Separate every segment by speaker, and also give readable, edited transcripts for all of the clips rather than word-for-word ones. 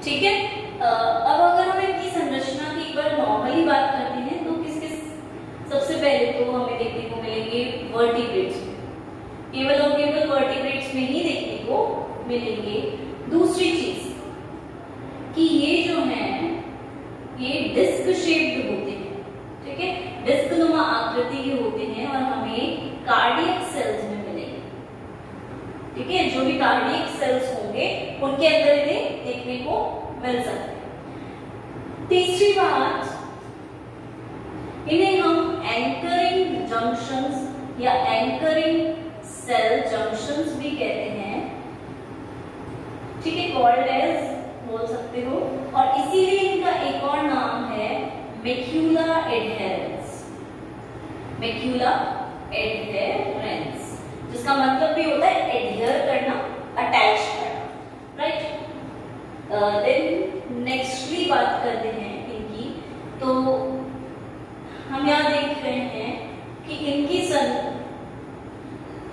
Speaker 1: ठीक है। अब अगर हम इनकी संरचना की एक बार नॉर्मली बात करते हैं तो किस किस, सबसे पहले तो हमें देखने को मिलेंगे वर्टिब्रेट्स में, केवल और केवल वर्टिब्रेट्स में ही देखने को मिलेंगे। दूसरी चीज कि ये जो है ये डिस्क शेप्ड होते हैं, ठीक है, डिस्क नुमा आकृति के होते हैं और हमें कार्डियक सेल्स में मिलेंगे, ठीक है। जो भी कार्डियक सेल्स होंगे उनके अंदर इन्हें देखने को मिल सकते हैं। तीसरी बात, इन्हें हम एंकरिंग जंक्शंस या एंकरिंग सेल जंक्शंस भी कहते हैं, ठीक है, कॉल्ड एज बोल सकते हो। और इसीलिए इनका एक और नाम है मैक्यूला एडहेरेंस, मैक्यूला एडहेरेंस, जिसका मतलब भी होता है एडहियर करना, अटैच करना, राइट। देन नेक्स्टली बात करते हैं इनकी, तो हम यहाँ देख रहे हैं कि इनकी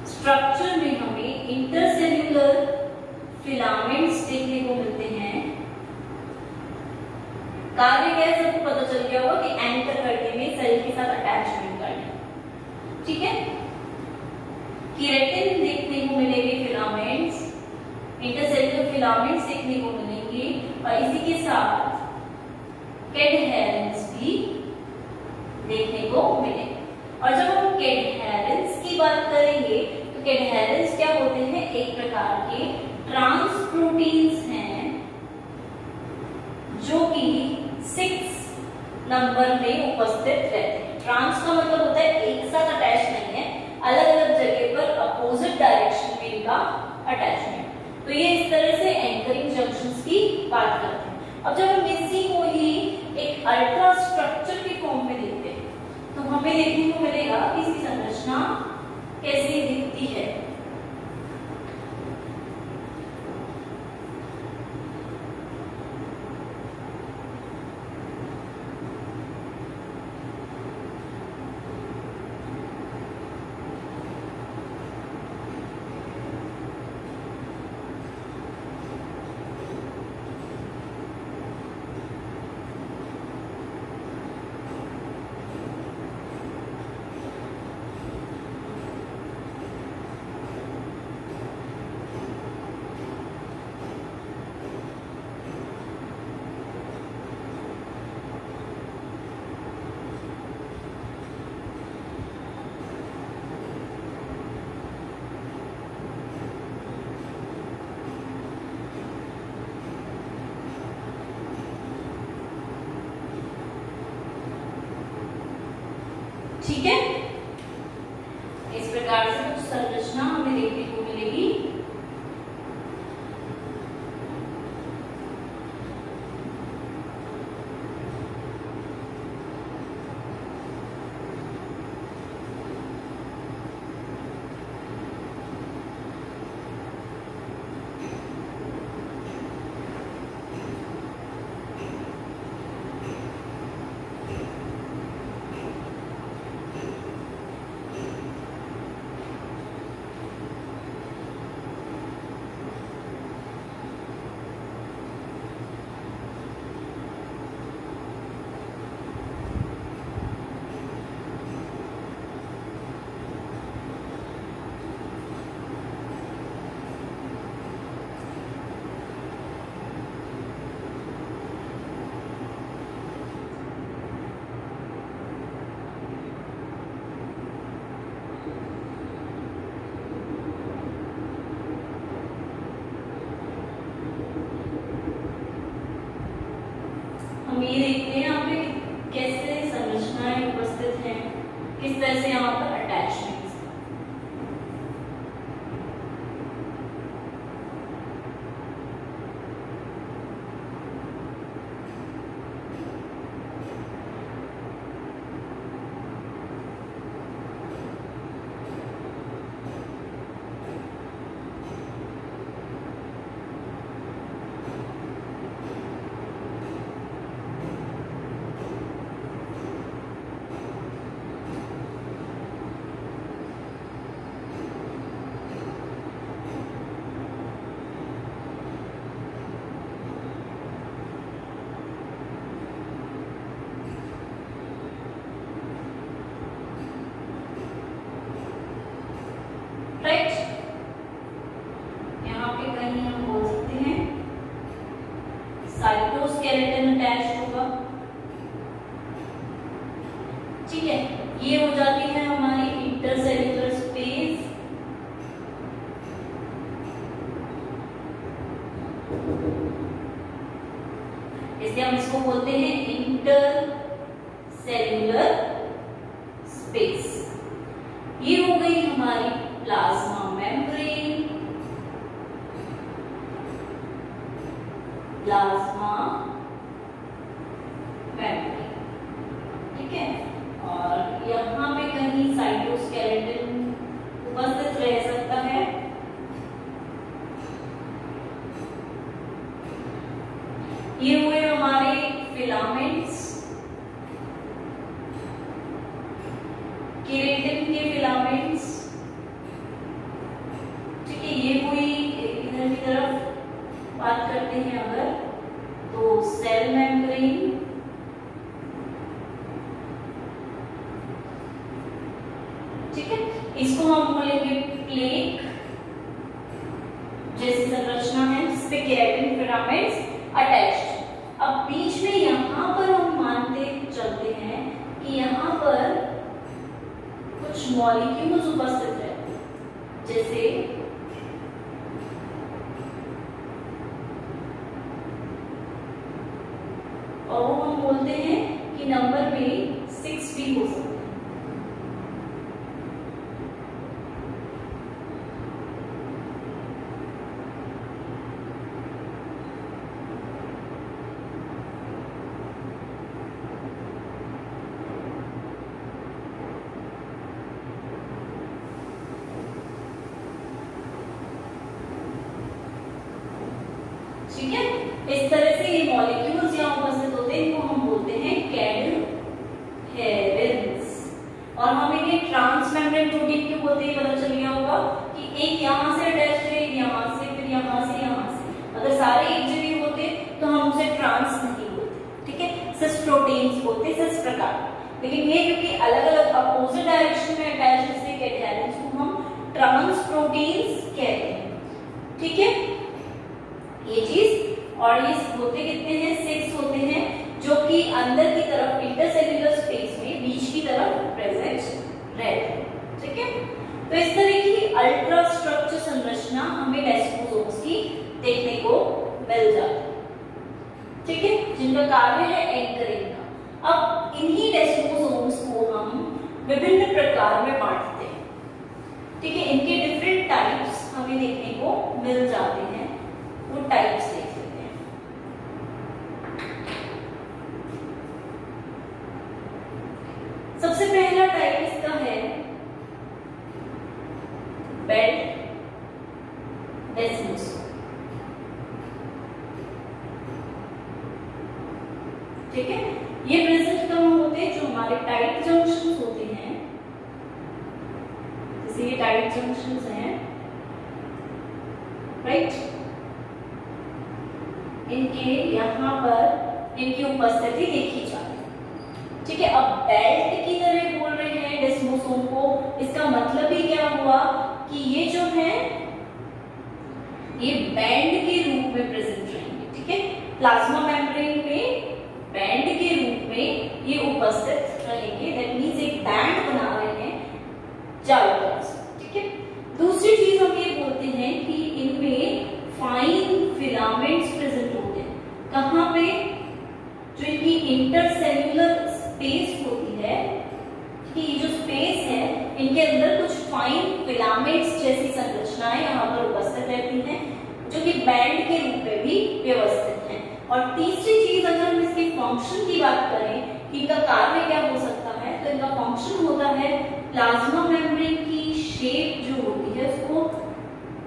Speaker 1: स्ट्रक्चर में हमें इंटरसेल्यूलर फिलामेंट्स देखने को मिलते हैं। कार्य क्या है सबको पता चल गया होगा कि एंकर करने में, सेल के साथ अटैचमेंट करने, ठीक है। केराटिन देखने को मिलेंगे, फिलामेंट्स, इंटरसेल्यूलर फिलामेंट्स देखने को मिलेंगे और इसी के साथ कैडहेरेंस भी देखने को मिलेंगे। और जब हम कैडहेरेंस की बात करेंगे तो कैडहेरेंस क्या होते हैं, एक प्रकार के ट्रांस प्रोटीन्स हैं जो कि 6 नंबर में उपस्थित रहते हैं। ट्रांस का मतलब होता है एक साथ अटैच नहीं है, अलग अलग जगह पर अपोजिट डायरेक्शन में इनका अटैचमेंट। तो ये इस तरह से एंकरिंग जंक्शंस की बात करते हैं। अब जब हम इसी को ही एक अल्ट्रा स्ट्रक्चर के फॉर्म में देखते हैं तो हमें देखने को मिलेगा कि इसकी संरचना कैसी दिखती है। ठीक है, इस प्रकार से कुछ संरचना हमें देखने को मिलेगी। हम ये देखते हैं यहाँ पे कैसे संरचनाएं उपस्थित हैं, किस तरह से यहाँ पर अटैचमेंट्स। इसलिए हम इसको बोलते हैं इंटर सेल्यूलर स्पेस। ये हो गई हमारी प्लाज्मा मेम्ब्रेन, प्लाज्मा मेम्ब्रेन, ठीक है। और यहाँ पे कहीं साइटोस्केलेटन उपस्थित रह सकता है। ये हुए हमारे फिलामेंट्स, केराटिन के फिलामेंट्स, ठीक है। ये हुई इधर की तरफ बात करते हैं अगर तो सेल मेम्ब्रेन, ठीक है। इसको हम बोलेंगे प्लेक जैसी संरचना है जिसपे केराटिन फिलामेंट्स अटैच्ड। अब बीच में यहाँ पर हम मानते चलते हैं कि यहाँ पर कुछ मॉलिक्यूल्स उपस्थित है, जैसे और वो हम बोलते हैं कि नंबर में 6 भी हो सकते हैं। ठीक है, इस तरह से ये मॉलिक्यूल्स यहाँ उपस्थित होते हैं, इनको हम बोलते हैं कैडहेरेंस। और हमें ये ट्रांसमेम्ब्रेन प्रोटीन क्यों बोलते हैं पता चल गया होगा कि एक यहाँ से अटैच है, यहाँ से, फिर यहाँ से, यहाँ से। अगर सारे एक जगह होते तो हम उसे ट्रांस नहीं बोलते, ठीक है, सिस प्रोटीन्स बोलते सिस प्रकार। लेकिन ये क्योंकि अलग अलग अपोजिट डायरेक्शन में अटैच है इसलिए कैडहेरेंस को हम ट्रांस प्रोटीन्स कहते हैं, ठीक है। ये चीज, और ये होते कितने हैं? 6 होते हैं, जो कि अंदर की तरफ इंटरसेल्यूलर स्पेस में बीच की तरफ प्रेजेंट रहते हैं, ठीक है। तो इस तरह की अल्ट्रा स्ट्रक्चर संरचना हमें डेस्मोसोम्स की देखने को मिल जाती है, ठीक है, जिनका कार्य है एंकरिंग का। अब इन्हीं डेस्मोसोम्स को हम विभिन्न प्रकार में बांटते हैं, ठीक है। इनके डिफरेंट टाइप्स हमें देखने को मिल जाते हैं, वो टाइप्स देख लेते हैं। सबसे पहला टाइप इसका है बेल्ट डेस्मोसोम, ठीक है। ये प्रेजेंट कहाँ होते हैं? जो हमारे टाइट जंक्शंस होते हैं, जैसे ये टाइट जंक्शंस हैं, राइट, इनके यहाँ पर इनकी उपस्थिति देखी जाती है, ठीक है। अब बेल्ट की तरह बोल रहे हैं डेस्मोसोम को, इसका मतलब ही क्या हुआ कि ये जो है ये बैंड के रूप में प्रेजेंट रहेंगे, ठीक है। प्लाज्मा मेम्ब्रेन में बैंड के रूप में ये उपस्थित रहेंगे, दैट मींस एक बैंड बना रहे हैं चारों तरफ से, ठीक है। दूसरी चीज हम ये बोलते हैं कि इनमें फाइन फिलामेंट्स प्रेजेंट होते हैं। कहाँ पे? जो इनकी इंटरसेल्यूलर स्पेस होती है, कि ये जो स्पेस है इनके अंदर कुछ फाइन फिलामेंट्स जैसी संरचनाएं यहाँ पर उपस्थित रहती हैं, जो कि बैंड के रूप में भी व्यवस्थित हैं। और तीसरी चीज अगर हम इसके फंक्शन की बात करें कि इनका कार्य क्या हो सकता है, तो इनका फंक्शन होता है प्लाज्मा मेम्ब्रेन की शेप जो होती है उसको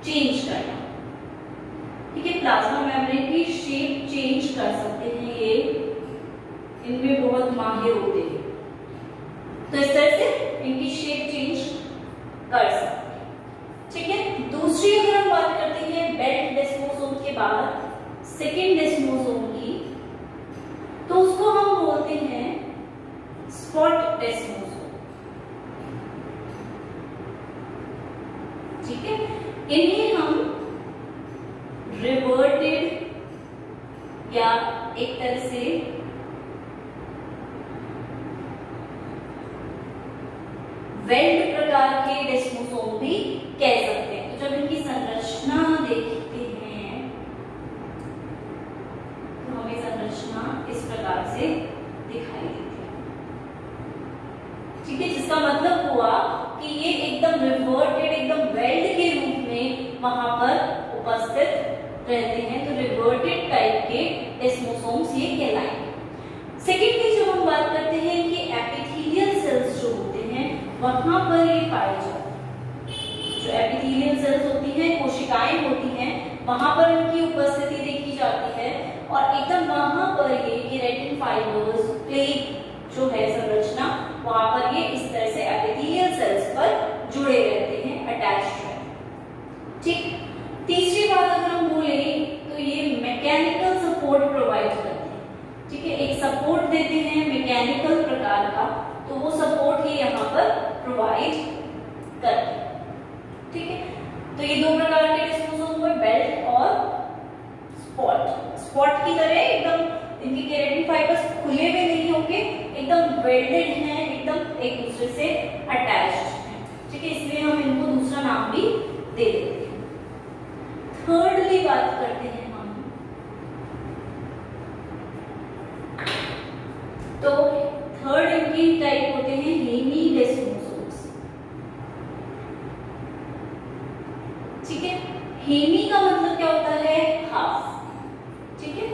Speaker 1: चेंज करना, ठीक है। प्लाज्मा मेम्ब्रेन की शेप चेंज कर सकते हैं, ये इनमें बहुत माहिर होते हैं, तो इस तरह से इनकी शेप चेंज कर सकते हैं, ठीक है। दूसरी अगर हम बात करते हैं बेल्ट डेस्मोसोम के बाद सेकेंड डेस्मोसोम की, तो उसको हम बोलते हैं स्पॉट डेस्मोसोम, ठीक है। इन्हें हम रिवर्टेड या एक तरह से वेल्ड प्रकार के डेस्मोसोम भी कह सकते हैं। तो जब इनकी संरचना देखते हैं तो हमें संरचना इस प्रकार से दिखाई देते हैं। ठीक है, जिसका मतलब हुआ कि ये एकदम रिवर्टेड, एकदम वेल्ड के रूप में वहां पर उपस्थित रहते हैं। तो रिवर्टेड टाइप के डेस्मोसोम्स ये कहलाएंगे। सेकेंडली जब हम बात करते हैं कि एपिथेलियल सेल्स जो होते हैं वहां पर ये पाए जाते हैं। जो एपिथेलियल सेल्स होती हैं, कोशिकाएं होती हैं, वहां पर इनकी उपस्थिति देखी जाती है और एकदम वहां पर ये केराटिन फाइबर्स, प्लेट जो है संरचना, वहां पर ये इस तरह से एपिथेलियल सेल्स पर जुड़े रहते हैं, अटैच्ड है। ठीक, तीसरी बात अगर हम बोले तो ये मैकेनिकल सपोर्ट प्रोवाइड करते हैं। ठीक है, एक सपोर्ट देते हैं मैकेनिकल प्रकार का, तो वो सपोर्ट ही यहाँ पर प्रोवाइड करते हैं। ठीक है, तो ये दो प्रकार के डेस्मोसोम हुए, बेल्ट और स्पॉट। स्पॉट की तरह एकदम इनके केराटिन फाइबर्स खुले हुए नहीं होंगे, एकदम वेल्डेड हैं, एकदम एक दूसरे से अटैच्ड हैं। ठीक है, इसलिए हम इनको दूसरा नाम भी दे देते हैं। थर्डली बात करते हैं हम, तो थर्ड इनकी टाइप होते हैं हेमीडेस्मोसोम्स। ठीक है, हेमी का मतलब क्या होता है? हाफ। ठीक है,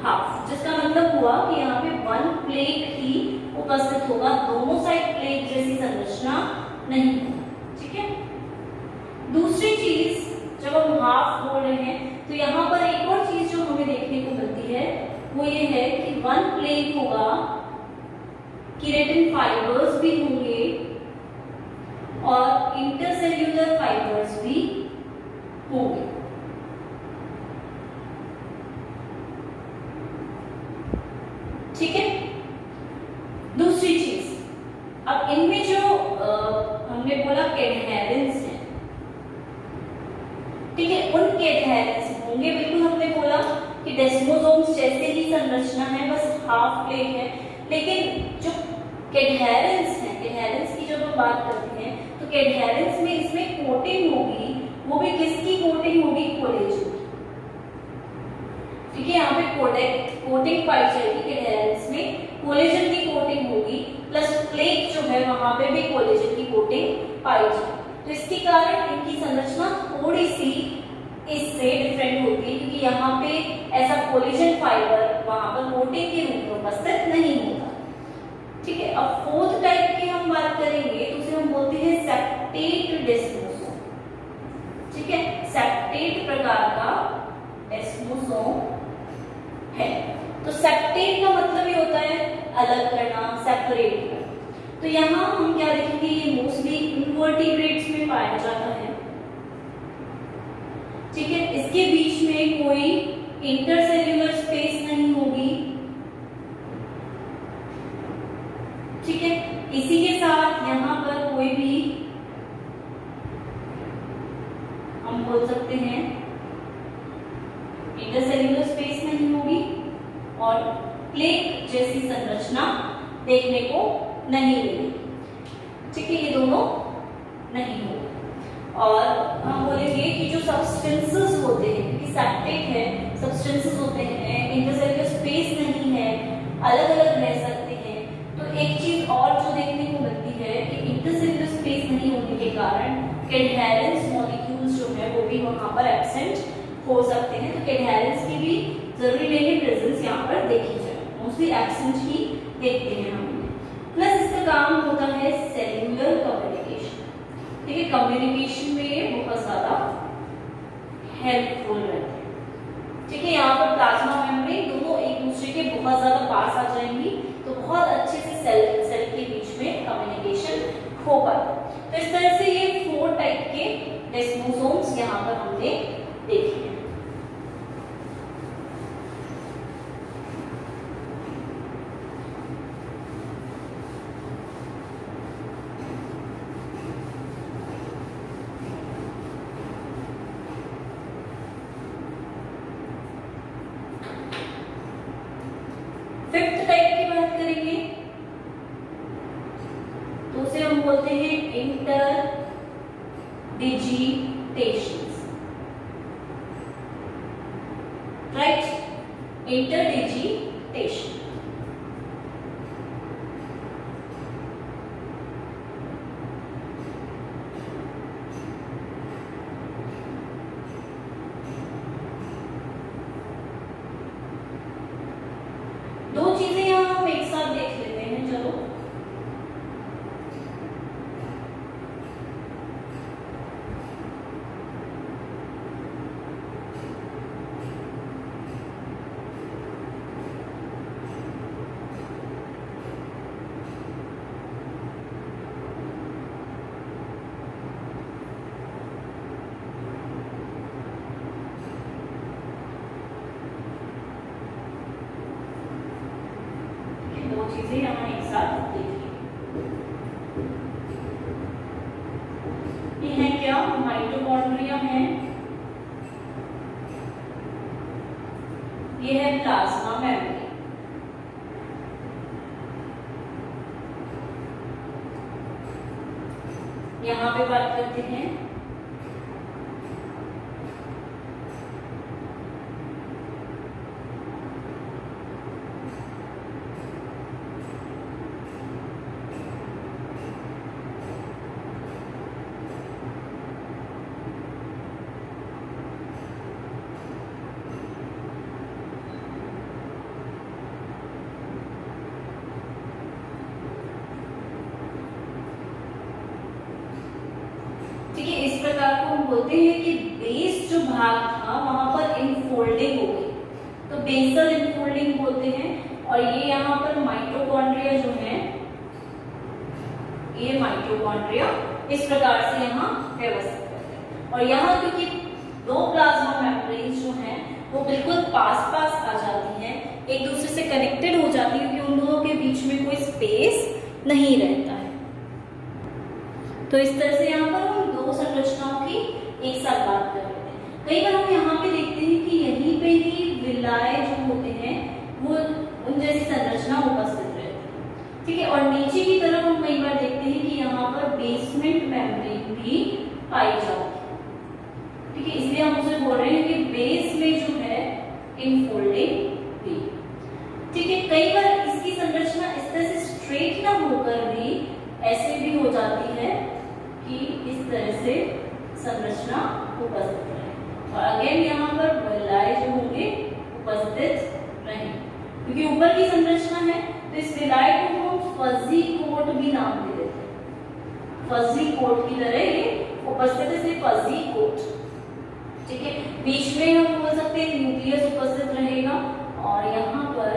Speaker 1: हाफ, जिसका मतलब हुआ कि यहाँ पे वन प्लेट ही उपस्थित होगा, दोनों साइड प्लेट जैसी संरचना नहीं होगी। ठीक है, दूसरी चीज जब हम हाफ बोल रहे हैं तो यहाँ पर एक और चीज जो हमें देखने को मिलती है वो ये है कि वन प्लेट होगा, केराटिन फाइबर्स भी होंगे और इंटरसेल्यूलर फाइबर्स भी होंगे। ठीक है, दूसरी चीज, अब इनमें जो हमने बोला कैडहेरेंस है, ठीक है, उन कैडहेरेंस होंगे, बिल्कुल हमने बोला कि डेस्मोसोम्स जैसे ही संरचना है, बस हाफ प्लेट है, लेकिन जो कैडहेरेंस है, कैडहेरेंस की जब हम बात करते हैं तो कैडहेरेंस में इसमें कोटिंग होगी, वो भी किसकी कोटिंग होगी? कोलेजन। ठीक है, यहाँ पे कोटिंग पाई जाएगी कैडहेरेंस में, कोलेजन की कोटिंग होगी, प्लस प्लेट जो है वहां पे भी कोलेजन की कोटिंग पाई जाएगी। तो इसके कारण इनकी संरचना थोड़ी सी इससे डिफरेंट होती है, क्योंकि यहाँ पे ऐसा कोलेजन फाइबर वहां पर कोटिंग के रूप में उपस्थित नहीं होता। ठीक है, अब फोर्थ टाइप की हम बात करेंगे तो उसे हम बोलते हैं सेप्टेट डेस्मोसोम। ठीक है, सेप्टेट प्रकार का डेस्मोसोम है। तो सेप्टेट का मतलब ये होता है अलग करना, सेपरेट करना। तो यहाँ हम क्या देखेंगे, ये मोस्टली इनवर्टिब्रेट्स में पाया जाता है। ठीक है, इसके बीच में कोई इंटरसेल्यूलर स्पेस नहीं होगी। ठीक है, इसी के साथ यहाँ पर कोई भी हम बोल सकते हैं इंटरसेल्यूलर स्पेस नहीं होगी और प्लेट जैसी संरचना देखने को नहीं मिलेगी। ठीक है, ये दोनों नहीं होगा। और हम बोलेंगे कि जो सब्सटेंसेस होते हैं, क्योंकि सेप्टेट है, सब्सटेंसेस होते हैं, इंटरसेल्यूलर स्पेस नहीं है, अलग अलग रह सकते हैं। तो एक चीज और जो देखने को मिलती है कि इंटरसेल्यूलर स्पेस नहीं होने के कारण कैडहेरेंस मॉलिक्यूल्स जो है वो भी वहां पर एब्सेंट हो सकते हैं। तो कैडहेरेंस की भी जरूरी नहीं है प्रेजेंस यहाँ पर देखी जाए, मोस्टली एब्सेंट ही देखते हैं हम। प्लस इसका काम होता है सेल्यूलर कम्युनिकेशन। ठीक है, कम्युनिकेशन में ये बहुत ज्यादा हेल्पफुल रहते हैं। ठीक है, यहाँ पर प्लाज्मा मेम्ब्रेन दोनों एक दूसरे के बहुत ज्यादा पास आ जाएंगी, तो बहुत अच्छे से सेल के बीच में कम्युनिकेशन हो पाता है। तो इस तरह से ये 4 टाइप के डेस्मोसोम्स यहाँ पर हमने देखे हैं। फिफ्थ टाइप की बात करेंगे तो उसे हम बोलते हैं इंटरडिजिटेशंस। राइट, इंटरडिजिटेशन। दो चीजें यहां हम एक साथ देख लेते हैं, चलो। दो चीजें यहाँ एक साथ देखिए। ये है क्या? माइटोकॉन्ड्रिया है, ये है प्लाज्मा मेम्ब्रेन। यहाँ पे बात करते हैं ठीक है। इस प्रकार को हम बोलते हैं कि बेस जो भाग था वहां पर इनफोल्डिंग हो गई, तो बेसल इनफोल्डिंग बोलते हैं। और ये यहाँ पर माइटोकॉन्ड्रिया जो है, ये माइटोकॉन्ड्रिया इस प्रकार से यहाँ व्यवस्थित करते हैं। और यहाँ क्योंकि दो प्लाज्मा मेम्ब्रेन्स जो हैं वो बिल्कुल पास पास आ जाती हैं, एक दूसरे से कनेक्टेड हो जाती है, क्योंकि उन दोनों के बीच में कोई स्पेस नहीं रहता है। तो इस तरह से यहाँ पर हम दो संरचनाओं की एक साथ बात कर लेते हैं। कई बार हम यहाँ पे देखते हैं कि यहीं पे ही विलाय जो होते हैं वो उन जैसी संरचना उपस्थित रहती है, ठीक है। और नीचे की तरफ हम कई बार देखते हैं कि यहाँ पर बेसमेंट मेम्ब्रेन भी पाई जाती है, ठीक है। इसलिए हम उसे बोल रहे हैं कि बेस में जो है इनफोल्डिंग भी, ठीक है। कई बार इसकी संरचना इस तरह से स्ट्रेट ना होकर भी ऐसे भी हो जाती है कि इस तरह से संरचना उपस्थित रहे। और अगेन यहाँ पर विलाय जो होंगे उपस्थित रहे, क्योंकि ऊपर की संरचना है तो इस विलाय को हम फजी कोट भी नाम दे देते हैं। फजी कोट की तरह ये उपस्थित है, इसलिए फजी कोट, ठीक है। बीच में हम बोल सकते हैं न्यूक्लियस उपस्थित रहेगा और यहाँ पर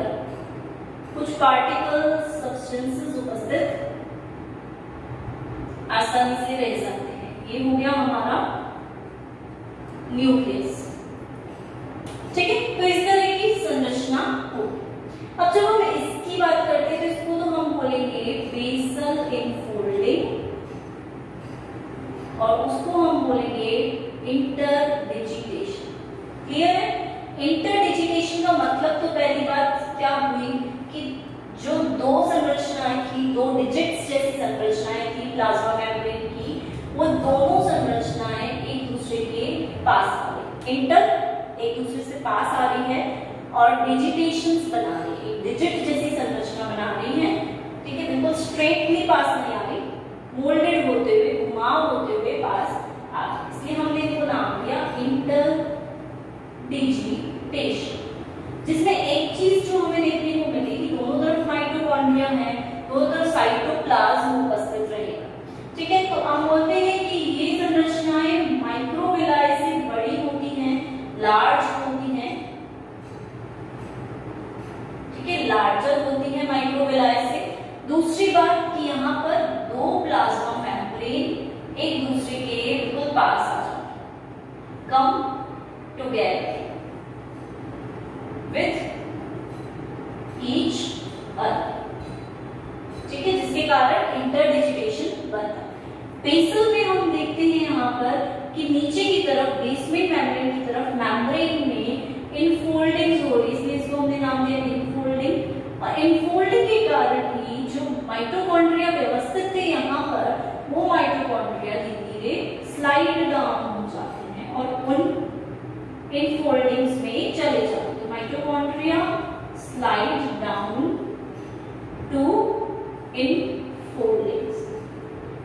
Speaker 1: कुछ पार्टिकल सब्सटेंसेस उपस्थित आसानी से रह सकते हैं। ये हो गया हमारा न्यूक्लियस, ठीक है। तो इस तरह की संरचना होगी। अब जब हम इसकी बात करते हैं तो इसको तो हम बोलेंगे बेसल इनफोल्डिंग और उसको हम बोलेंगे इंटरडिजिटेशन। क्लियर है? इंटरडिजिटेशन का मतलब तो पहली बात क्या हुई कि जो दो संरचनाएं थी, दो डिजिट्स जैसी संरचनाएं थी प्लाज्मा मेम्ब्रेन की, वो दोनों संरचनाएं एक दूसरे के पास आ रही, इंटर एक दूसरे से पास आ रही है और डिजिटेशंस बना रही है, एक डिजिट जैसी संरचना बना रही है, ठीक है। बिल्कुल स्ट्रेटली पास नहीं आ रही, मोल्डेड होते हुए, घुमाव होते हुए पास आ रही, इसलिए हमने इसको नाम दिया इंटरडिजिटेशन। जिसमें एक चीज जो हमें देखने को मिलेगी, दोनों तरफ माइटोकॉन्ड्रिया है, दोनों तरफ साइटोप्लाज्म उपस्थित रहेगा, ठीक है। तो हम बोलते हैं कि ये संरचनाएं माइक्रोविलाय से बड़ी होती हैं, लार्ज होती हैं, ठीक है, लार्जर होती है माइक्रोविलाय से। दूसरी बात कि यहाँ पर दो प्लाज्मा मेम्ब्रेन एक दूसरे के बिल्कुल पास आ जाते हैं, come together with each other, ठीक है, जिसके कारण इंटरडिजिटेशन बनता है। बेसल में हम देखते हैं यहाँ पर कि नीचे की तरफ बेसमेंट मेम्ब्रेन की तरफ मेम्ब्रेन में इनफोल्डिंग हो रही है, इसलिए इसको हमने नाम दिया इनफोल्डिंग। और इनफोल्डिंग के कारण ही जो माइटोकॉन्ड्रिया व्यवस्थित थे यहाँ पर, वो माइटोकॉन्ड्रिया धीरे धीरे स्लाइड डाउन हो जाते हैं और उन इनफोल्डिंग्स में चले जाते हैं। Mitochondria slide down to infoldings,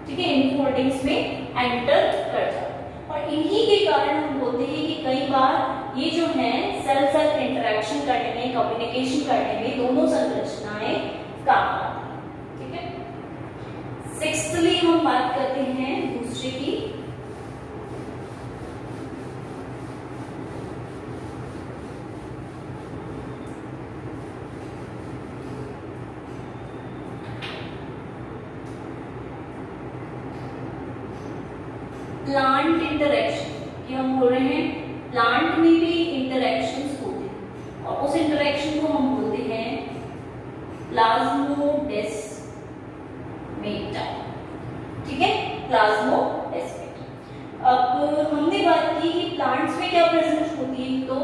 Speaker 1: ठीक है, इनफोल्डिंग्स में एंटर कर जाता है। और इन्हीं के कारण हम बोलते हैं कि कई बार ये जो है सेल सेल इंटरेक्शन करने में, कम्युनिकेशन करने में दोनों संरचनाएं काम आती हैं, ठीक है। सिक्स्थली हम बात करते हैं दूसरे की, प्लांट इंटरेक्शन कि हम बोल रहे हैं प्लांट में भी इंटरेक्शंस होते हैं और उस इंटरेक्शन को हम बोलते हैं प्लाज्मोडेस्मेटा, ठीक है, प्लाज्मोडेस्मेटा। अब हमने बात की कि प्लांट्स में क्या प्रेजेंट होती है, तो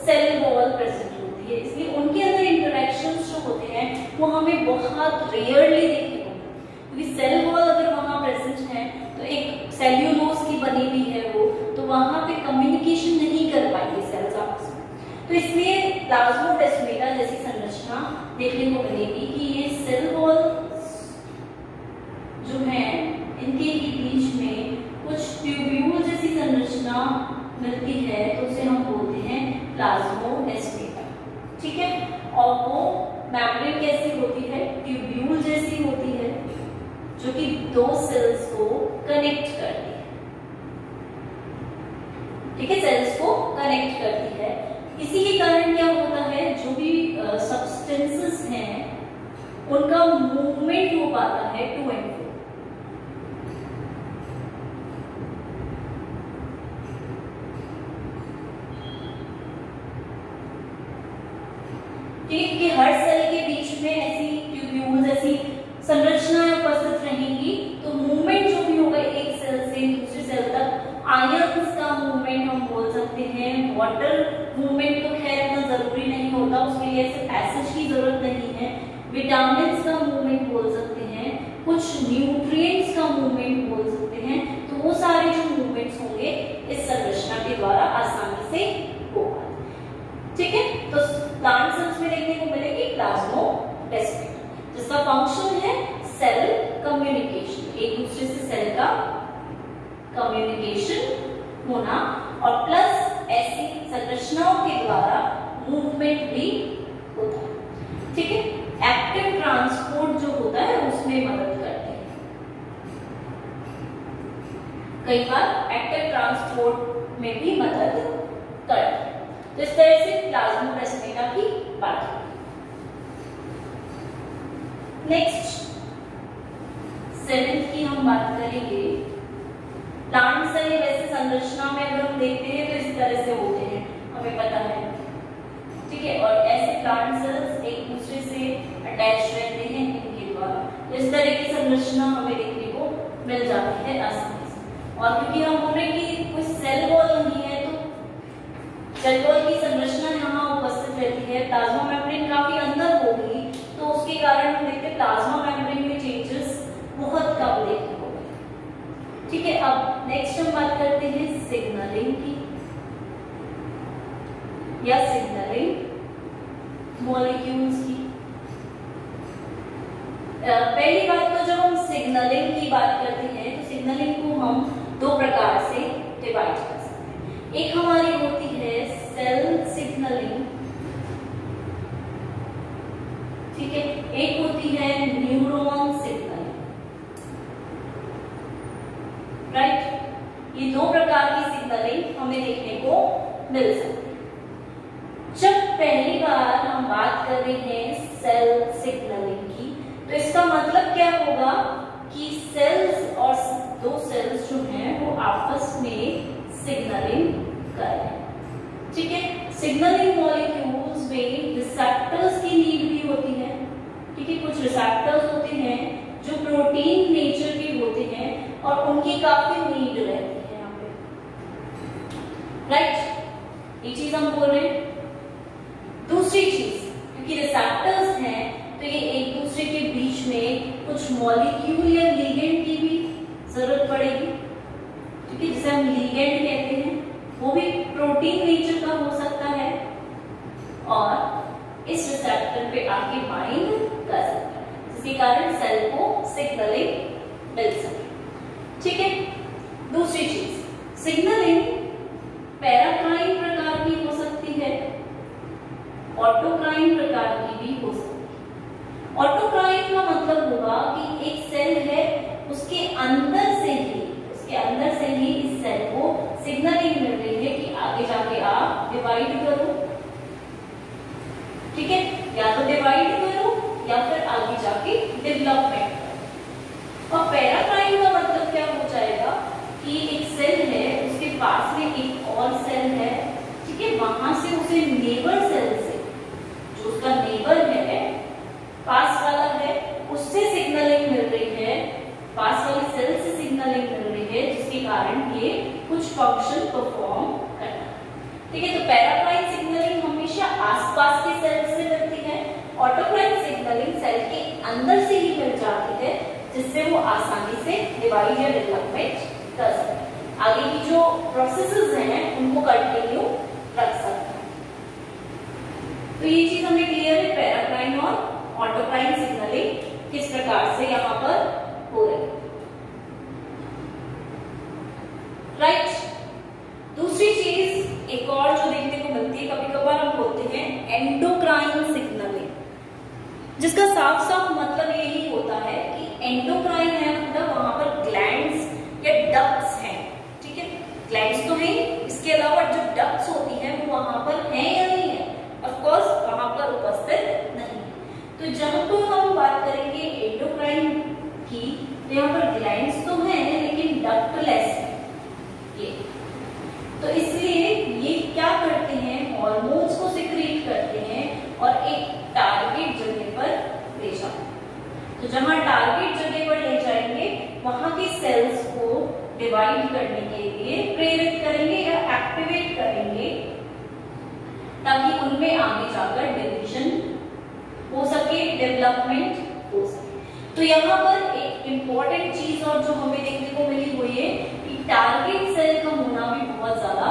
Speaker 1: सेल वॉल प्रेजेंट होती है, इसलिए उनके अंदर इंटरेक्शंस जो होते हैं वो हमें बहुत रेयरली देखने को मिलते हैं, क्योंकि सेल वॉल अगर वहां प्रेजेंट है तो एक सेल्यूलोज की बनी हुई है वो, तो वहां पे कम्युनिकेशन नहीं कर पाएंगे सेल्स आपस में, तो इसलिए प्लाज्मोडेस्मेटा जैसी संरचना देखने को मिलेगी कि ये सेल वॉल जो है इनके बीच में कुछ ट्यूब्यूल जैसी संरचना मिलती है, तो उसे हम बोलते हैं प्लाज्मोडेस्मेटा, ठीक है। और वो मेम्ब्रेन कैसी होती है, ट्यूब्यूल जैसी होती है, जो कि दो सेल्स को कनेक्ट करती है, ठीक है, सेल्स को कनेक्ट करती है। इसी के कारण क्या होता है, जो भी सब्सटेंसेस हैं उनका मूवमेंट हो पाता है टू एंड फ्रो, ठीक है, कि हर सेल के बीच में ऐसी ट्यूब्यूल्स, ऐसी संरचनाएं उपस्थित रहेंगी, तो मूवमेंट जो भी होगा एक सेल से दूसरे सेल तक, आयंस का मूवमेंट हम बोल सकते हैं, वाटर मूवमेंट तो खैर इतना जरूरी नहीं होता, उसके लिए ऐसे पैसेज की जरूरत नहीं है, विटामिन्स का मूवमेंट बोल सकते हैं, कुछ न्यूट्रिएंट्स का मूवमेंट बोल सकते हैं, तो वो सारे जो मूवमेंट्स होंगे इस संरचना के द्वारा आसानी से होगा, ठीक है। तो प्लांट सेल्स में देखने को मिलेगी प्लाज्मोडेस्मेटा, जिसका फंक्शन है सेल कम्युनिकेशन, एक दूसरे से सेल का कम्युनिकेशन होना, और प्लस ऐसी संरचनाओं के द्वारा मूवमेंट भी होता है, ठीक है। एक्टिव ट्रांसपोर्ट जो होता है उसमें मदद करते हैं, कई बार एक्टिव ट्रांसपोर्ट में भी मदद करते हैं। तो इस तरह से प्लाज्मोडेस्मेटा की बात है। नेक्स्ट 7th की हम बात करेंगे। प्लांट सेल वैसे संरचना में अगर हम देखते हैं तो इस तरह से होते हैं, हमें पता है, ठीक है, और ऐसे प्लांट सेल्स एक दूसरे से अटैच रहते हैं इनके द्वारा, तो इस तरह की संरचना हमें देखने को मिल जाती है आसानी से। और क्योंकि हम बोल रहे हैं कि कोई सेल वॉल नहीं है, तो सेल वॉल की संरचना यहाँ उपस्थित रहती है, प्लाज्मा मेम्ब्रेन काफी अंदर होगी, तो उसके कारण हम देखते हैं प्लाज्मा मेम्ब्रेन में चेंजेस बहुत कम देखने को मिलते, ठीक है। अब नेक्स्ट हम बात करते हैं सिग्नलिंग की या सिग्नलिंग मॉलिक्यूल्स की। पहली बात तो जब हम सिग्नलिंग की बात करते हैं तो सिग्नलिंग को हम दो प्रकार से डिवाइड कर सकते हैं। एक हमारी होती है सेल सिग्नलिंग, ठीक है, एक होती है न्यूरॉन सिग्नलिंग, राइट। ये दो प्रकार की सिग्नलिंग हमें देखने को मिल सकती है। जब पहली बार हम बात कर रहे हैं सेल सिग्नलिंग की, तो इसका मतलब क्या होगा कि सेल्स और दो सेल्स जो हैं वो आपस में सिग्नलिंग कर रहे हैं, ठीक है। सिग्नलिंग मॉलिक्यूल्स में रिसेप्टर्स की नीड भी होती है, ठीक है, कुछ रिसेप्टर्स होते हैं जो प्रोटीन नेचर के होते हैं और उनकी काफी नीड रहती है यहाँ पे, राइट। ये चीज हम बोल रहे हैं। दूसरी चीज, क्योंकि रिसेप्टर्स हैं तो ये एक दूसरे के बीच में कुछ मॉलिक्यूल या लिगेंड की भी जरूरत पड़ेगी, ठीक है, जिसे हम लिगेंड कहते हैं, वो भी प्रोटीन नेचर का हो सकता है, और इस रिसेप्टर पे आके बाइंड कर सकता है, जिसके कारण सेल को सिग्नलिंग मिल सके। ठीक है। दूसरी चीज, सिग्नलिंग पैराक्राइन प्रकार की हो सकती है, ऑटोक्राइन प्रकार की भी हो सकती है। ऑटोक्राइन का मतलब होगा कि एक सेल है, उसके अंदर से ही इस सेल को सिग्नलिंग मिल रही है कि आगे जाके आप डिवाइड करो। ठीक है, या तो डिवाइड करो या फिर आगे जाके डेवलपमेंट करो। और पैराक्राइन का मतलब क्या हो जाएगा कि एक सेल है, उसके पास में एक और सेल है, ठीक है, वहां से उसे नेबर सेल से, जो उसका नेबर है, पास वाला है, उससे सिग्नलिंग मिल रही है, पास वाली सेल से सिग्नलिंग मिल रही है, जिसके कारण ये कुछ फंक्शन परफॉर्म करता है। ठीक है, तो पैराक्राइन सिग्नलिंग हमेशा आसपास के सेल से मिलती है, ऑटोक्राइन सिग्नलिंग सेल के अंदर से ही मिल जाती है, जिससे वो आसानी से डिवाइड या डेवलपमेंट कर सकते हैं। आगे की जो प्रोसेसेस हैं उनको कंटिन्यू रख सकते हैं। तो ये चीज हमें क्लियर है, पैराक्राइन और ऑटोक्राइन सिग्नलिंग किस प्रकार से यहाँ पर हो रही है। राइट। दूसरी चीज एक और जो देखने को मिलती है, कभी कभार हम बोलते हैं एंडोक्राइन सिग्नलिंग, जिसका साफ साफ मतलब यही होता है कि एंडोक्राइन है मतलब वहां पर ग्लैंड्स या डक्ट्स हैं। ठीक है, ग्लैंड्स तो है, इसके अलावा जो डक्ट्स होती हैं वो वहां पर है या नहीं है, ऑफ कोर्स वहां पर उपस्थित नहीं। तो जब तो हम बात करेंगे एंडोक्राइन की, तो यहाँ पर ग्लैंड्स तो हैं लेकिन डक्टलेस है ये। तो इसलिए ये क्या करते हैं, हार्मोन्स को सिक्रीट करते हैं और एक टारगेट जगह पर ले जाते हैं। तो जहां टारगेट जगह पर ले जाएंगे, वहां के सेल्स को डिवाइड करने के लिए प्रेरित करेंगे या एक्टिवेट करेंगे, ताकि उनमें आगे जाकर डिवीजन हो सके, डेवलपमेंट हो सके। तो यहाँ पर एक इम्पॉर्टेंट चीज और जो हमें देखने को मिली हुई है कि टारगेट सेल का होना भी बहुत ज्यादा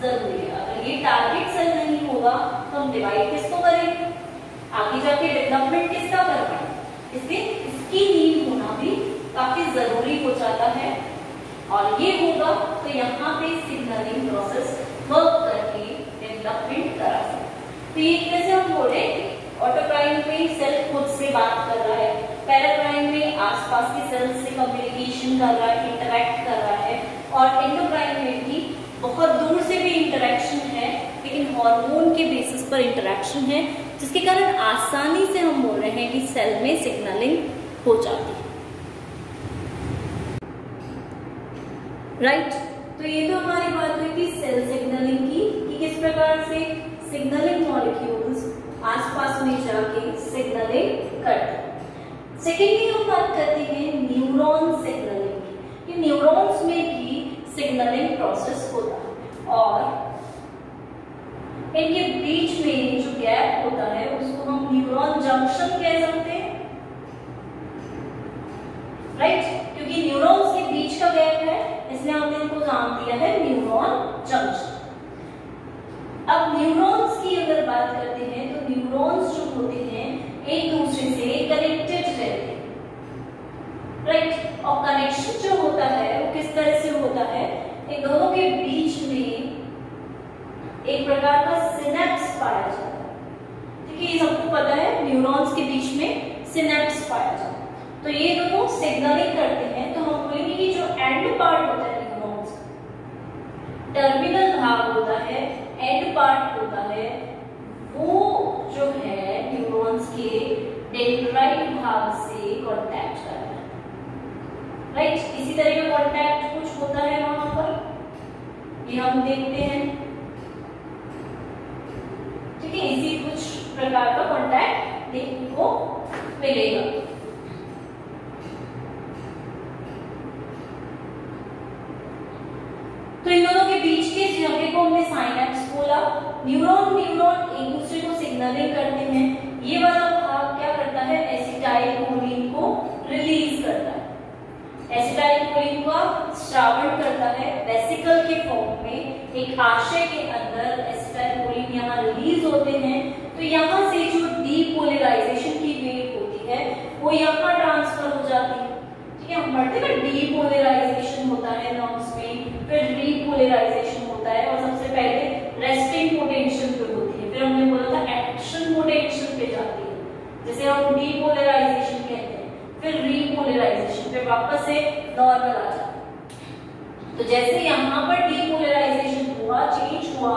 Speaker 1: जरूरी है। अगर ये टारगेट सेल नहीं होगा तो हम डिवाइड किसको करेंगे, आगे जाके डेवलपमेंट किसका करवाएं, इसलिए इसकी नीड होना भी काफी जरूरी हो जाता है। और ये होगा तो यहाँ पे सिग्नलिंग प्रोसेस वर्क करके डेवलपमेंट करा सकते। तो ये कैसे हम बोले, ऑटोक्राइन में सेल खुद से बात कर रहा है, पैराक्राइन में आसपास के सेल से कम्युनिकेशन कर रहा है, इंटरैक्ट कर रहा है, और एंडोक्राइन में भी बहुत दूर से भी इंटरैक्शन है, लेकिन हार्मोन के बेसिस पर इंटरैक्शन है, जिसके कारण आसानी से हम बोल रहे हैं कि सेल में सिग्नलिंग हो जाती है। राइट। तो ये तो हमारी बात हुई थी सेल सिग्नलिंग की, कि किस प्रकार से सिग्नलिंग मॉलिक्यूल्स आसपास में जाके सिग्नलिंग करते हैं। सेकेंडली हम बात करते हैं न्यूरॉन सिग्नलिंग की। ये न्यूरॉन्स में भी सिग्नलिंग प्रोसेस होता है और इनके बीच में जो गैप होता है उसको हम न्यूरॉन जंक्शन कह सकते हैं। राइट, क्योंकि न्यूरॉन्स के बीच का गैप है, इसलिए हमने इनको नाम दिया है न्यूरॉन जंक्शन। अब न्यूरॉन्स की अगर बात करते हैं तो न्यूरॉन्स जो होते हैं एक दूसरे से कनेक्टेड रहते हैं। राइट, और कनेक्शन जो होता है वो किस तरह से होता है, इन दोनों के बीच में एक प्रकार का सिनेप्स पाया जाता है। ठीक है, ये सबको पता है, न्यूरॉन्स के बीच में सिनेप्स पाया जाता है। तो ये दोनों सिग्नलिंग करते हैं। तो हम बोलेंगे कि जो एंड पार्ट होता है न्यूरॉन्स, टर्मिनल भाग होता है, एंड पार्ट होता है, वो जो है न्यूरॉन्स के डेंड्राइट भाग से कांटेक्ट करता है। राइट, इसी तरह का कांटेक्ट कुछ होता है वहां पर, ये हम देखते हैं। ठीक है, इसी कुछ प्रकार का कांटेक्ट देखने को मिलेगा। तो इन दोनों के बीच के जगह को हमने साइनेप्स बोला। न्यूरॉन एक दूसरे को सिग्नलिंग करते हैं। ये वाला भाग क्या करता है, एसिटाइलकोलिन को रिलीज करता है। एसिटाइलकोलिन का स्रावण करता है वेसिकल के फॉर्म में, एक आशय के अंदर एसिटाइलकोलिन यहाँ रिलीज होते हैं। तो यहाँ से जो डीपोलराइज जैसे हम डीपोलराइजेशन कहते हैं, फिर रीपोलराइजेशन, फिर वापस से नॉर्मल आ जाता है। तो जैसे यहाँ पर डीपोलराइजेशन हुआ, चेंज हुआ,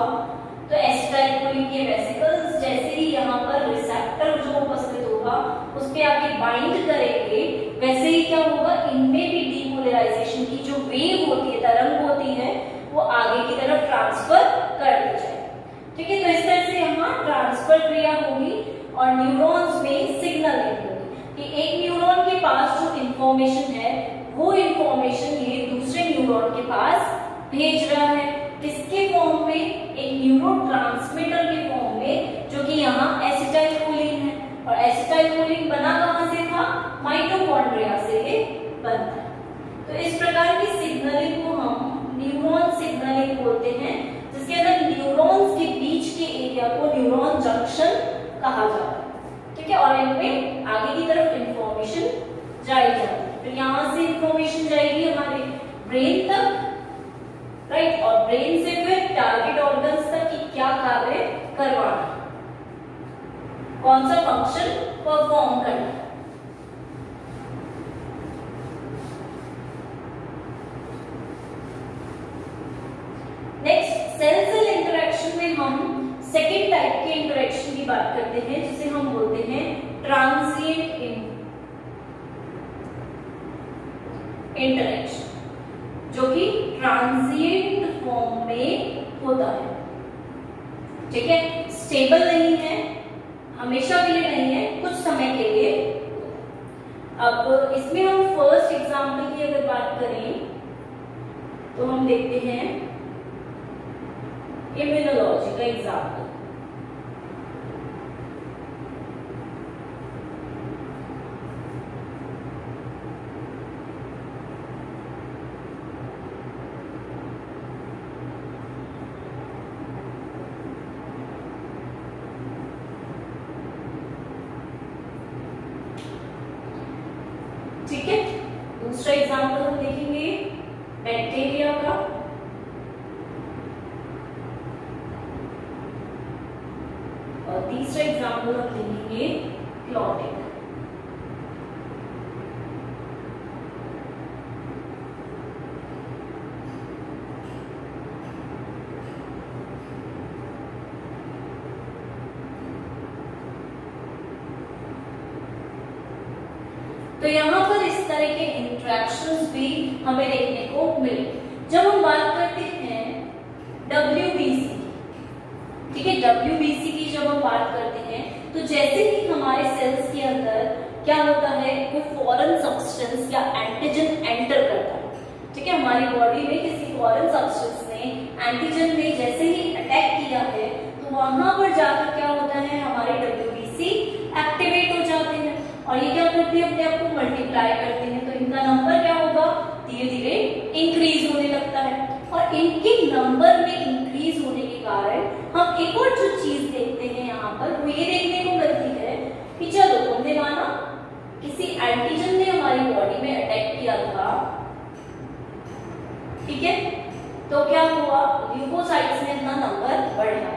Speaker 1: तो एसिटाइलकोलिन के वेसिकल्स जैसे ही यहाँ पर रिसेप्टर जो उपस्थित होगा उस पे आके बाइंड करेंगे, वैसे ही क्या होगा, इनमें भी डीपोलराइजेशन की जो वेव होती है, तरंग होती है, वो आगे की तरफ ट्रांसफर कर दी जाएगी। ठीक है, तो इस तरह से यहाँ ट्रांसफर क्रिया होगी और न्यूरॉन्स में सिग्नलिंग होगी कि एक न्यूरॉन के पास जो इंफॉर्मेशन है वो इंफॉर्मेशन ये दूसरे न्यूरॉन के पास भेज रहा है, किसके फॉर्म में, एक न्यूरोट्रांसमीटर के फॉर्म में, जो कि यहाँ एसिटाइलकोलिन है। और एसिटाइलकोलिन बना कहां से था, माइटोकॉन्ड्रिया से ये बनता है। तो इस प्रकार की सिग्नलिंग को हम न्यूरॉन सिग्नलिंग बोलते हैं, जिसके अंदर न्यूरॉन्स के बीच के एरिया को न्यूरॉन जंक्शन कहा जाता है। ठीक है, और इनमें आगे की तरफ इंफॉर्मेशन जाएगी, फिर यहाँ से इंफॉर्मेशन जाएगी हमारे ब्रेन तक, राइट, और ब्रेन से फिर टारगेट ऑर्गन्स तक कि क्या कार्य करवाना, कौन सा फंक्शन परफॉर्म करना। नेक्स्ट, सेल सेल इंटरेक्शन में हम सेकेंड टाइप के इंटरेक्शन की बात करते हैं, जिसे हम बोलते हैं ट्रांजिएंट इंटरेक्शन, जो कि ट्रांजिएंट फॉर्म में होता है। ठीक है, स्टेबल नहीं है, हमेशा के लिए नहीं है, कुछ समय के लिए। अब इसमें हम फर्स्ट एग्जांपल की अगर बात करें तो हम देखते हैं इम्यूनोलॉजी का एग्जांपल। ठीक है, दूसरा एग्जांपल हम देखेंगे बैक्टीरिया का, और तीसरा एग्जांपल हम देखेंगे क्लॉटिंग। तो यहाँ पर इस तरह के इंटरेक्शंस भी हमें देखने को मिले। जब हम बात करते हैं WBC, ठीक है, WBC की जब हम बात करते हैं तो जैसे ही हमारे सेल्स के अंदर क्या होता है, कोई फॉरेन सब्सटेंस या एंटीजन एंटर करता है। ठीक है, हमारी बॉडी में किसी फॉरेन सब्सटेंस ने, एंटीजन ने जैसे ही अटैक किया है तो वहां पर जाकर क्या होता है, हमारे WBC एक्टिवेट हो जाते हैं और ये क्या करते हैं, अपने आप को मल्टीप्लाई करते हैं। तो इनका नंबर क्या होगा, धीरे धीरे इंक्रीज होने लगता है। और इनके नंबर में इंक्रीज होने के कारण हम एक और जो चीज देखते हैं यहाँ पर, वो ये देखने को मिलती है कि चलो हमने माना किसी एंटीजन ने हमारी बॉडी में अटैक किया था, ठीक है, तो क्या हुआ, ल्यूकोसाइट्स ने अपना नंबर बढ़ाया,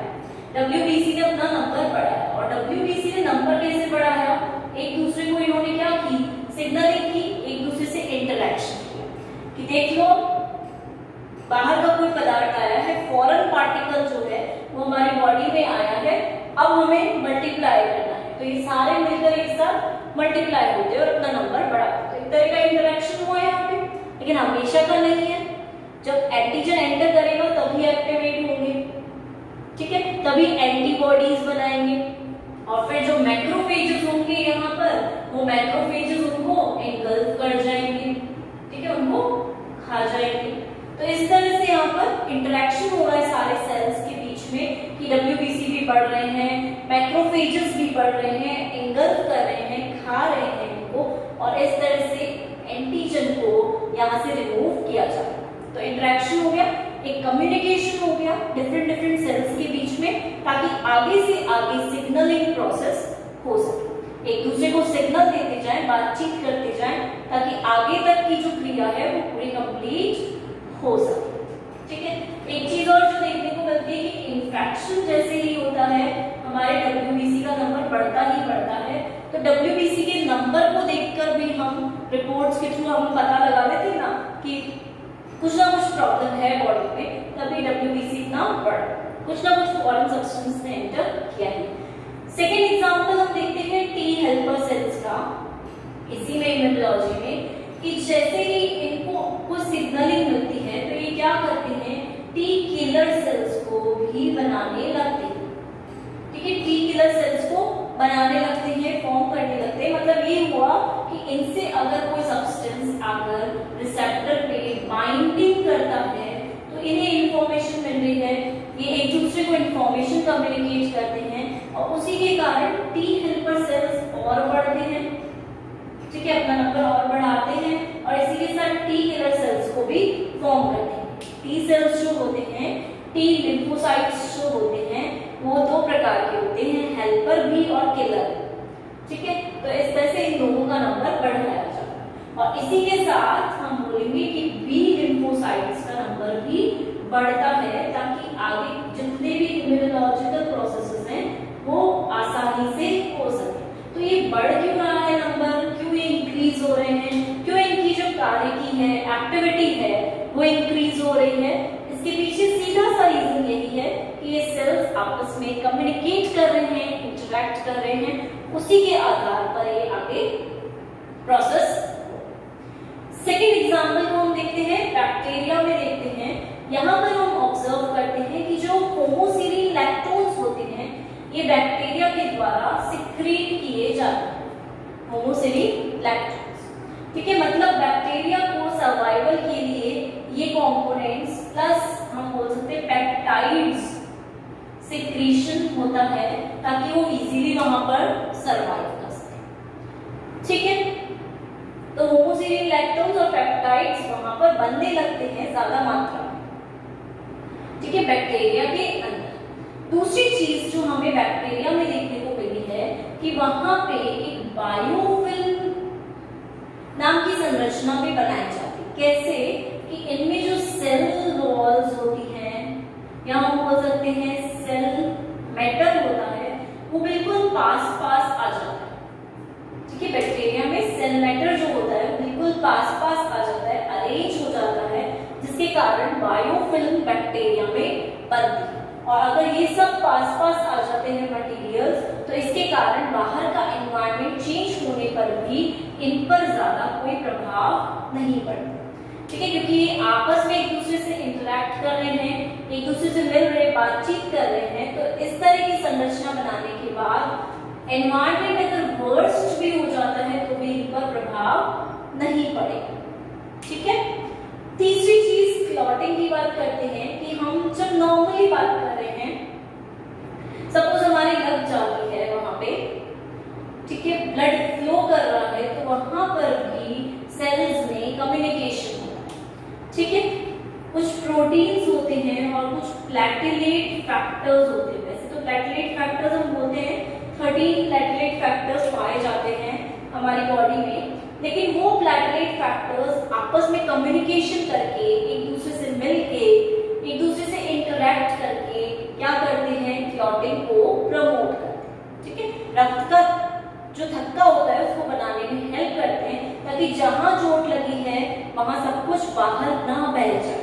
Speaker 1: WBC ने अपना नंबर बढ़ाया। और WBC ने नंबर कैसे बढ़ाया, एक दूसरे को इन्होंने क्या की, सिग्नलिंग की, एक दूसरे से इंटरैक्शन किया कि देख लो बाहर का कोई पदार्थ आया है, फॉरेन पार्टिकल जो है वो हमारी बॉडी में आया है, अब हमें मल्टीप्लाई करना है। तो ये सारे मिलकर एक साथ मल्टीप्लाई होते हैं और अपना नंबर बढ़ाते हैं। तो एक तरह का इंटरैक्शन हुआ यहाँ पे, लेकिन हमेशा का नहीं है। जब एंटीजन एंटर करेगा तभी एक्टिवेट होंगे, ठीक है, तभी एंटीबॉडीज बनाएंगे। और फिर जो मैक्रोफेजेस होंगे यहाँ पर, वो मैक्रोफेजेस उनको एंगल्फ कर जाएंगे, ठीक है, उनको खा जाएंगे। तो इस तरह से यहाँ पर इंटरेक्शन हो रहा है सारे सेल्स के बीच में कि WBC भी बढ़ रहे हैं, मैक्रोफेजेस भी बढ़ रहे हैं, एंगल्फ कर रहे हैं, खा रहे हैं इनको, और इस तरह से एंटीजन को यहाँ से रिमूव किया जाता है। तो इंटरेक्शन हो गया, एक कम्युनिकेशन हो गया डिफरेंट सेल्स के बीच में, ताकि आगे से आगे सिग्नलिंग प्रोसेस हो सके, एक दूसरे को सिग्नल देते जाएं, बातचीत करते जाएं, ताकि आगे तक की जो क्रिया है वो पूरी कंप्लीट हो सके। ठीक है, एक चीज और जो देखने को मिलती है कि इंफ्रैक्शन जैसे ही होता है, हमारे WBC का नंबर बढ़ता ही बढ़ता है, तो तो WBC के नंबर को देखकर भी हम रिपोर्ट्स के थ्रू हम पता लगा लेते हैं ना कि कुछ ना कुछ प्रॉब्लम है बॉडी में, तभी WBC इतना बढ़ा, कुछ ना कुछ फॉरेन सब्सटेंस ने एंटर किया है। सेकेंड एग्जांपल हम देखते हैं टी हेल्पर सेल्स का, इसी में इम्यूनोलॉजी में, कि जैसे ही इनको कुछ सिग्नलिंग मिलती है तो ये क्या करते हैं, टी किलर सेल्स को भी बनाने लगते हैं। ठीक है, टी किलर सेल्स को बनाने लगते हैं, फॉर्म करने लगते हैं। मतलब ये हुआ कि इनसे अगर कोई सब्सटेंस आकर रिसेप्टर पे बाइंडिंग करता है तो इन्हें इंफॉर्मेशन मिल रही है, ये एक दूसरे को इंफॉर्मेशन कम्युनिकेट करते हैं और उसी के कारण टी हेल्पर सेल्स और बढ़ते हैं। ठीक है, अपना नंबर और बढ़ाते हैं और इसी के साथ टी किलर सेल्स को भी फॉर्म करते हैं। टी सेल्स जो होते हैं, टी लिम्फोसाइट्स जो होते हैं, वो दो प्रकार के होते हैं, हेल्पर भी और किलर। ठीक है, तो इस तरह से इन लोगों का नंबर बढ़ाया जाता है और इसी के साथ हम बोलेंगे कि बी लिम्फोसाइट्स का नंबर भी बढ़ता है ताकि आगे जितने भी इम्यूनोलॉजिकल प्रोसेसेस हैं वो आसानी से हो सके। तो ये बढ़ क्यों रहा है नंबर, क्यों ये इंक्रीज हो रहे हैं, क्यों इनकी जो कार्य की है, एक्टिविटी है, वो इंक्रीज हो रही है, इसके पीछे सीधा सा रीजन यही है कि ये सेल्स आपस में कम्युनिकेट कर रहे हैं, इंटरैक्ट कर रहे हैं, उसी के आधार पर ये आगे प्रोसेस। सेकेंड एग्जाम्पल को हम देखते हैं बैक्टीरिया में, देखते हैं यहाँ पर हम ऑब्जर्व करते हैं कि जो होमोसीरिन लैक्टोन्स होते हैं ये बैक्टीरिया के द्वारा सिक्रीट किए जाते हैं, होमोसीरिन लैक्टोन्स। ठीक है, मतलब बैक्टीरिया को सर्वाइवल के लिए ये कंपोनेंट्स प्लस हम बोल सकते हैं पेप्टाइड्स सिक्रीशन होता है ताकि वो इजीली वहां पर सर्वाइव कर सके। ठीक है, तो होमोसीरिन लैक्टोन्स और पेप्टाइड्स वहां पर बनने लगते हैं ज्यादा मात्रा में। ठीक है, बैक्टीरिया के अंदर। दूसरी चीज जो हमें बैक्टीरिया में देखने को मिली है कि वहां पे एक बायोफिल्म नाम की संरचना भी बनाई जाती है। कैसे कि इनमें जो सेल वॉल्स होती हैं या हम बोल सकते हैं सेल मैटर होता है, वो बिल्कुल पास पास आ जाता है। ठीक है, बैक्टीरिया में सेल मैटर जो होता है बिल्कुल पास पास आ जाता है, अरेंज हो जाता है, जिसके कारण बायोफिल्म बैक्टीरिया में बनती है। और अगर ये सब पास पास आ जाते हैं मटेरियल्स, तो इसके कारण बाहर का एनवायरनमेंट चेंज होने पर भी इन पर ज्यादा कोई प्रभाव नहीं पड़ता। ठीक है, क्योंकि ये आपस में एक दूसरे से इंटरैक्ट कर रहे हैं, एक दूसरे से मिल रहे, बातचीत कर रहे हैं, तो इस तरह की संरचना बनाने के बाद एनवायरनमेंट अगर वर्स्ट भी हो जाता है तो भी इन पर प्रभाव नहीं पड़ेगा। ठीक है, तीसरी चीज क्लॉटिंग की बात करते हैं कि हम जब नॉर्मली बात कर रहे हैं, सपोज हमारी लग जाती है वहां पे, ठीक है, ब्लड फ्लो कर रहा है, तो वहां पर भी सेल्स में कम्युनिकेशन होता है। ठीक है, कुछ प्रोटीन्स होते हैं और कुछ प्लेटलेट फैक्टर्स होते हैं। वैसे तो प्लेटलेट फैक्टर्स हम बोलते हैं 13 प्लेटलेट फैक्टर्स पाए जाते हैं हमारी बॉडी में, लेकिन वो प्लेटलेट फैक्टर्स आपस में कम्युनिकेशन करके, एक दूसरे से मिलके, एक दूसरे से इंटरैक्ट करके क्या करते हैं, क्लॉटिंग को प्रमोट करते हैं। ठीक है, रक्त का जो थक्का होता है उसको बनाने में हेल्प करते हैं ताकि जहां चोट लगी है वहां सब कुछ बाहर ना बह जाए।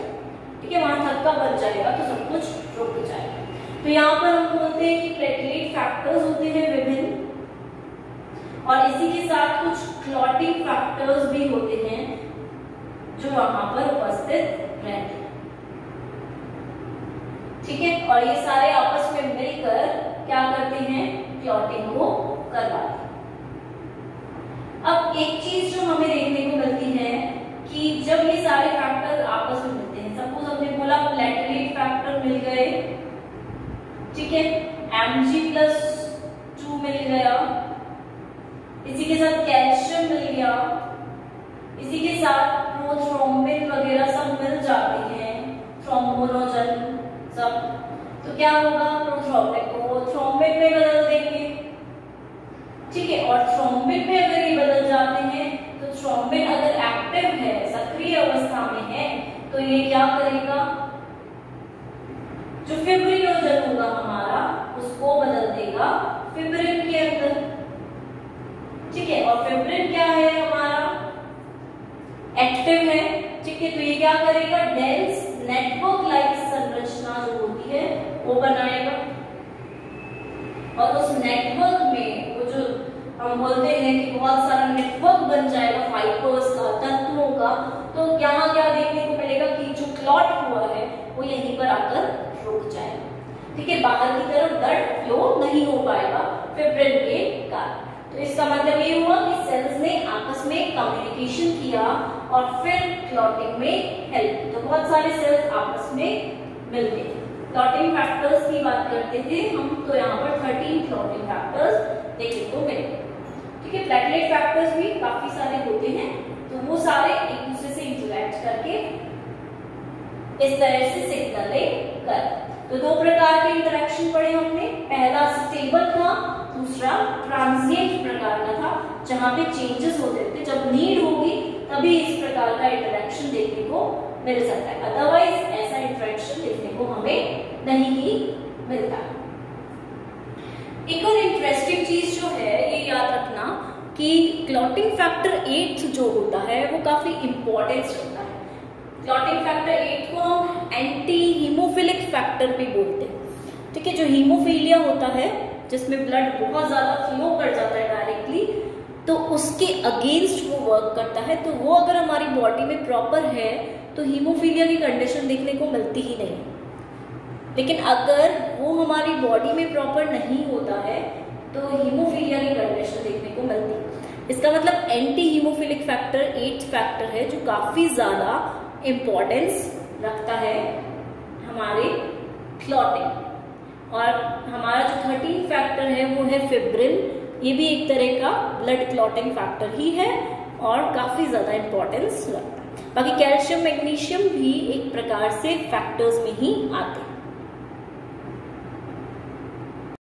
Speaker 1: ठीक है, वहां थक्का बच जाएगा तो सब कुछ रुक जाएगा। तो यहाँ पर हम बोलते हैं कि प्लेटलेट फैक्टर्स होते हैं विभिन्न, और इसी के साथ कुछ क्लॉटिंग फैक्टर्स भी होते हैं जो वहां पर उपस्थित रहते हैं। ठीक है, और ये सारे आपस में मिलकर क्या करते हैं, क्लॉटिंग को करवाते हैं। अब एक चीज जो हमें देखने को मिलती है कि जब ये सारे फैक्टर आपस में मिलते हैं, सपोज हमने बोला प्लेटलेट फैक्टर मिल गए, ठीक है, Mg+2 मिल गया, इसी के साथ कैल्शियम मिल गया, इसी के साथ प्रोथ्रोम्बिन वगैरह सब मिल जाते हैं, थ्रोम्बोनोजन सब, तो क्या होगा, प्रोथ्रोम्बिन को थ्रोम्बिन में बदल देंगे। ठीक है, और थ्रोम्बिन में अगर ये बदल जाते हैं तो थ्रोम्बिन अगर एक्टिव है, सक्रिय अवस्था में है, तो ये क्या करेगा, जो फिब्रिनोजन होगा हमारा उसको बदल देगा फिब्रिन के अंदर। और फिब्रिन क्या है हमारा, एक्टिव है, ठीक है। तो ये क्या करेगा, डेंस नेटवर्क लाइक संरचना जो होती है वो बनाएगा, और उस नेटवर्क में वो जो हम बोलते हैं कि बहुत सारा नेटवर्क बन जाएगा फाइबर्स का, तंतुओं का, तो यहाँ क्या देखने को मिलेगा कि जो क्लॉट हुआ है वो यहीं पर आकर रुक जाएगा, ठीक है। बाहर की तरफ ब्लड फ्लो नहीं हो पाएगा फिब्रिन के कारण। तो इसका मतलब ये हुआ कि सेल्स ने आपस में कम्युनिकेशन किया और फिर क्लॉटिंग में हेल्प की। तो बहुत सारे सेल्स आपस में मिलते थे। क्लॉटिंग फैक्टर्स की बात करते थे हम, तो यहाँ पर 13 क्लॉटिंग फैक्टर्स देखने को मिले, ठीक है। प्लेटलेट फैक्टर्स भी काफी सारे होते हैं, तो वो सारे एक दूसरे से इंटरैक्ट करके इस तरह से सिग्नल कर। तो दो प्रकार के इंटरेक्शन पढ़े हमने, पहला स्टेबल था, दूसरा ट्रांजिएंट प्रकार का था, जहां पे चेंजेस होते थे, जब नीड होगी तभी इस प्रकार का इंटरेक्शन देखने को मिल सकता है, अदरवाइज ऐसा इंटरेक्शन देखने को हमें नहीं ही मिलता। एक और इंटरेस्टिंग चीज जो है ये याद रखना कि क्लॉटिंग फैक्टर 8 जो होता है वो काफी इंपॉर्टेंस रखता है। क्लॉटिंग फैक्टर 8 को हम एंटी हीमोफिलिक फैक्टर भी बोलते हैं, ठीक है। जो हीमोफीलिया होता है जिसमें ब्लड बहुत ज्यादा फ्लो कर जाता है डायरेक्टली, तो उसके अगेंस्ट वो वर्क करता है। तो वो अगर हमारी बॉडी में प्रॉपर है तो हीमोफीलिया की कंडीशन देखने को मिलती ही नहीं। लेकिन अगर वो हमारी बॉडी में प्रॉपर नहीं होता है तो हीमोफीलिया की कंडीशन देखने को मिलती है। इसका मतलब एंटी हीमोफिलिक फैक्टर 8 फैक्टर है जो काफी ज्यादा इंपॉर्टेंस रखता है हमारे क्लॉटिंग। और हमारा जो 13 फैक्टर है वो है फिब्रिन, ये भी एक तरह का ब्लड क्लॉटिंग फैक्टर ही है और काफी ज्यादा इंपॉर्टेंस रखता है। बाकी कैल्शियम मैग्नीशियम भी एक प्रकार से फैक्टर्स में ही आते हैं।